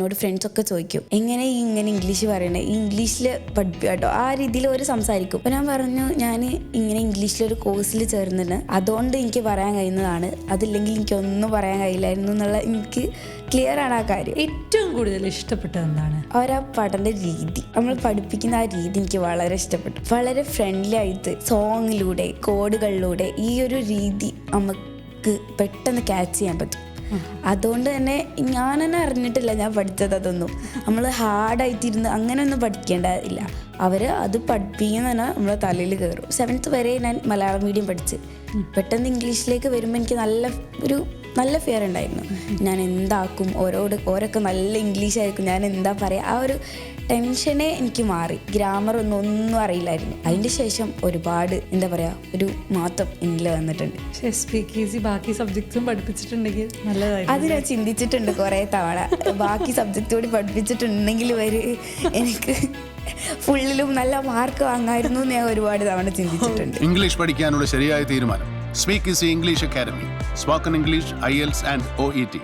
എന്നോട് ഫ്രണ്ട്സൊക്കെ ചോദിക്കും എങ്ങനെ ഈ ഇങ്ങനെ ഇംഗ്ലീഷ് പറയണേ, ഈ ഇംഗ്ലീഷിൽ പഠിപ്പിക്കാട്ടോ, ആ രീതിയിൽ അവർ സംസാരിക്കും. അപ്പോൾ ഞാൻ പറഞ്ഞു ഞാൻ ഇങ്ങനെ ഇംഗ്ലീഷിലൊരു കോഴ്സിൽ ചേർന്നിട്ട് അതുകൊണ്ട് എനിക്ക് പറയാൻ കഴിയുന്നതാണ്, അതില്ലെങ്കിൽ എനിക്കൊന്നും പറയാൻ കഴിയില്ലായിരുന്നു എന്നുള്ള എനിക്ക് ക്ലിയർ ആണ് ആ കാര്യം. ഏറ്റവും കൂടുതൽ ഇഷ്ടപ്പെട്ടത് എന്താണ്? അവരാ പഠന രീതി, നമ്മൾ പഠിപ്പിക്കുന്ന ആ രീതി എനിക്ക് വളരെ ഇഷ്ടപ്പെട്ടു. വളരെ ഫ്രണ്ട്ലി ആയിട്ട് സോങ്ങിലൂടെ കോഡുകളിലൂടെ ഈ ഒരു രീതി നമുക്ക് പെട്ടെന്ന് ക്യാച്ച് ചെയ്യാൻ പറ്റും. അതുകൊണ്ട് തന്നെ ഞാൻ തന്നെ അറിഞ്ഞിട്ടില്ല ഞാൻ പഠിച്ചത് അതൊന്നും. നമ്മൾ ഹാർഡായിട്ടിരുന്ന് അങ്ങനെയൊന്നും പഠിക്കേണ്ടതില്ല. അവർ അത് പഠിപ്പിക്കുന്ന തന്നെ നമ്മളെ തലയിൽ കയറും. 7th വരെ ഞാൻ മലയാളം മീഡിയം പഠിച്ച് പെട്ടെന്ന് ഇംഗ്ലീഷിലേക്ക് വരുമ്പോൾ എനിക്ക് നല്ല ഫിയർ ഉണ്ടായിരുന്നു. ഞാൻ എന്താക്കും, ഓരോക്കെ നല്ല ഇംഗ്ലീഷ് ആയിരിക്കും, ഞാൻ എന്താ പറയുക, ആ ഒരു ടെൻഷനെ എനിക്ക് മാറി. ഗ്രാമർ ഒന്നും അറിയില്ലായിരുന്നു. അതിൻ്റെ ശേഷം ഒരുപാട് എന്താ പറയുക ഒരു മാറ്റം എന്നിൽ വന്നിട്ടുണ്ട്. SPKC ബാക്കി സബ്ജക്ട്സും പഠിപ്പിച്ചിട്ടുണ്ടെങ്കിൽ നല്ലതായിരുന്നു. അത് ഞാൻ ചിന്തിച്ചിട്ടുണ്ട് കുറേ തവണ. ബാക്കി സബ്ജക്റ്റ് കൂടി പഠിപ്പിച്ചിട്ടുണ്ടെങ്കിൽ എനിക്ക് ഫുള്ളിലും നല്ല മാർക്ക് വാങ്ങായിരുന്നു എന്ന് ഞാൻ ഒരുപാട് തവണ ചിന്തിച്ചിട്ടുണ്ട്. ഇംഗ്ലീഷ് പഠിക്കാനുള്ള ശരിയായ തീരുമാനം speak easy English academy. Spoken English, IELTS and OET.